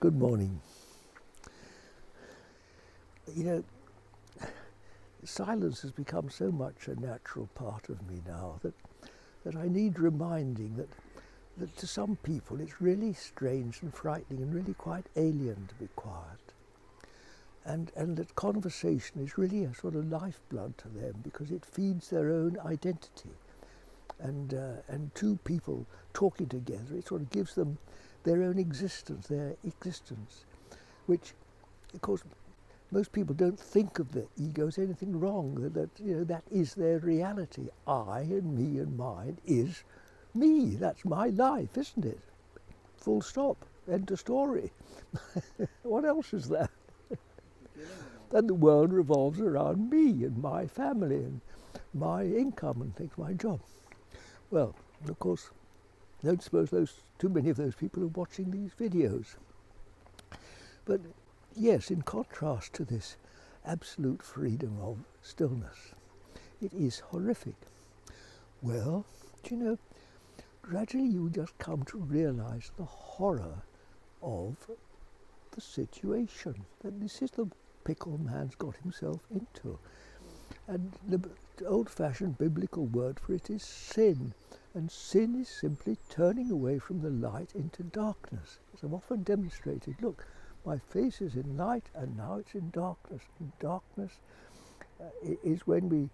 Good morning. You know, silence has become so much a natural part of me now that I need reminding that to some people it's really strange and frightening and really quite alien to be quiet. And that conversation is really a sort of lifeblood to them because it feeds their own identity. And two people talking together, it sort of gives them their own existence, which, of course, most people don't think of the ego as anything wrong. That is their reality. I and me and mine is me. That's my life, isn't it? Full stop. End of story. What else is there? And the world revolves around me and my family and my income and things, my job. Well, of course, don't suppose too many of those people are watching these videos. But yes, in contrast to this absolute freedom of stillness, it is horrific. Well, do you know, gradually you just come to realize the horror of the situation, that this is the pickle man's got himself into. And the old-fashioned biblical word for it is sin. And sin is simply turning away from the light into darkness. As I've often demonstrated, look, my face is in light and now it's in darkness. And darkness is when we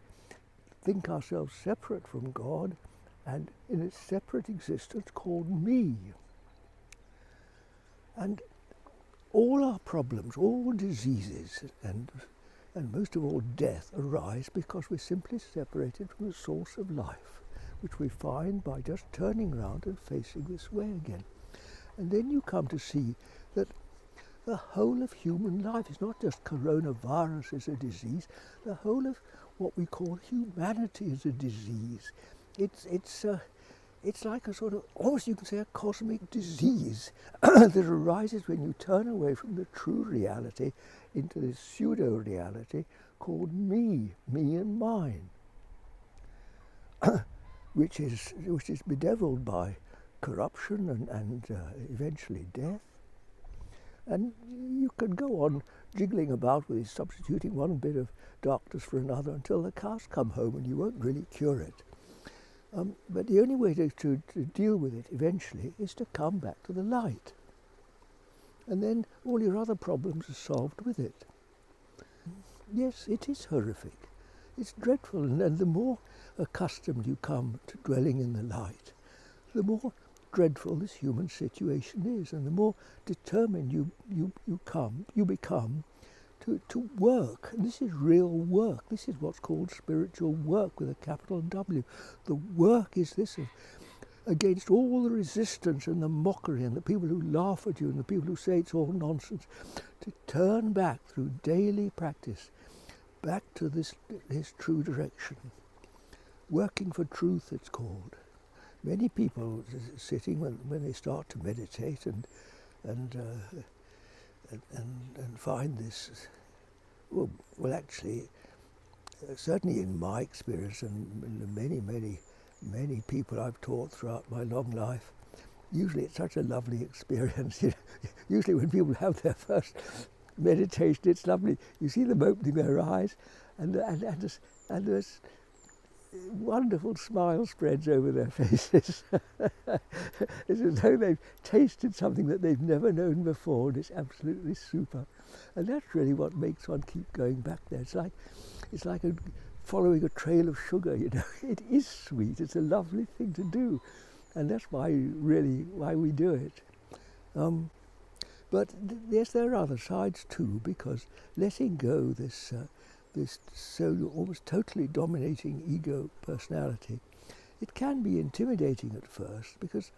think ourselves separate from God and in a separate existence called me. And all our problems, all diseases, and most of all death arise because we're simply separated from the source of life, which we find by just turning around and facing this way again. And then you come to see that the whole of human life is not just coronavirus is a disease, the whole of what we call humanity is a disease. It's like a sort of, almost you can say, a cosmic disease that arises when you turn away from the true reality into this pseudo-reality called me and mine, which is bedeviled by corruption and eventually death. And you can go on jiggling about with substituting one bit of darkness for another until the cows come home and you won't really cure it. But the only way to deal with it eventually is to come back to the light. And then all your other problems are solved with it. Yes, it is horrific. It's dreadful. And the more accustomed you come to dwelling in the light, the more dreadful this human situation is, and the more determined you become to work. And this is real work. This is what's called spiritual work with a capital W. The work is this against all the resistance and the mockery and the people who laugh at you and the people who say it's all nonsense, to turn back through daily practice, back to this true direction. Working for truth, it's called. Many people sitting when they start to meditate and find this, well actually, certainly in my experience and the many people I've taught throughout my long life, usually it's such a lovely experience. Usually when people have their first meditation, it's lovely. You see them opening their eyes and there's wonderful smile spreads over their faces. It's as though they've tasted something that they've never known before, and it's absolutely super. And that's really what makes one keep going back there. It's like following a trail of sugar, you know. It is sweet. It's a lovely thing to do, and that's why we do it. But yes, there are other sides too, because letting go this so almost totally dominating ego personality, it can be intimidating at first because,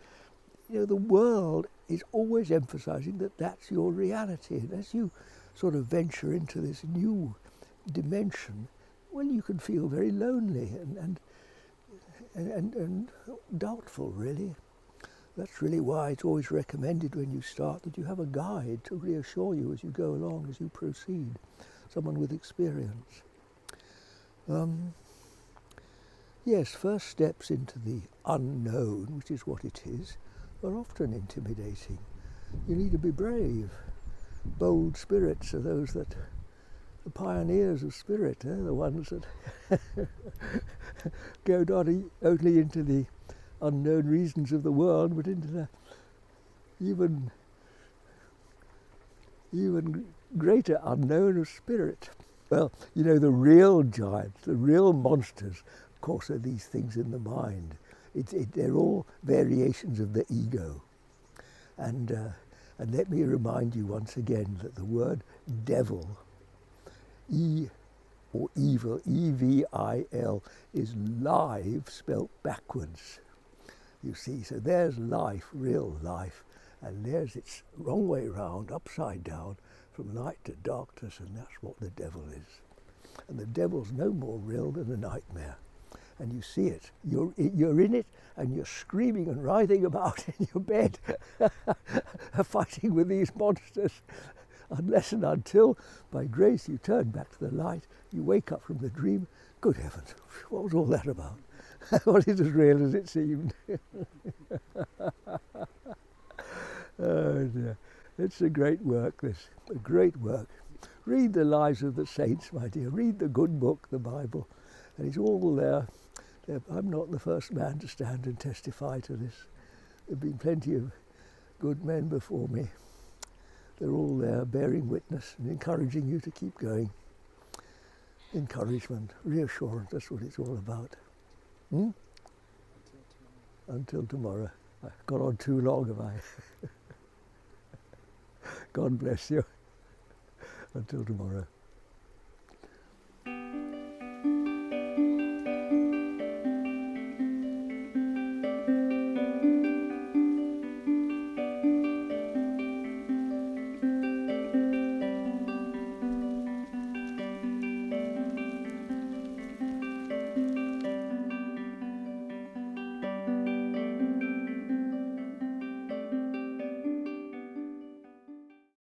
you know, the world is always emphasizing that that's your reality. And as you sort of venture into this new dimension, well, you can feel very lonely and doubtful, really. That's really why it's always recommended when you start that you have a guide to reassure you as you go along, as you proceed, someone with experience. Yes, first steps into the unknown, which is what it is, are often intimidating. You need to be brave. Bold spirits are those that, the pioneers of spirit, the ones that go not only into the unknown regions of the world, but into the even greater unknown of spirit. Well, you know, the real giants, the real monsters, of course, are these things in the mind. They're all variations of the ego. And let me remind you once again that the word devil, or evil, E-V-I-L, is live spelt backwards. You see, so there's life, real life, and there's its wrong way round, upside down, from light to darkness, and that's what the devil is. And the devil's no more real than a nightmare. And you see it. You're in it, and you're screaming and writhing about in your bed, fighting with these monsters, unless and until, by grace, you turn back to the light, you wake up from the dream. Good heavens, what was all that about? Was it as real as it seemed? Oh dear. It's a great work, this, a great work. Read the lives of the saints, my dear. Read the good book, the Bible, and it's all there. I'm not the first man to stand and testify to this. There have been plenty of good men before me. They're all there bearing witness and encouraging you to keep going. Encouragement, reassurance, that's what it's all about. Until tomorrow. I've got on too long, have I? God bless you. Until tomorrow.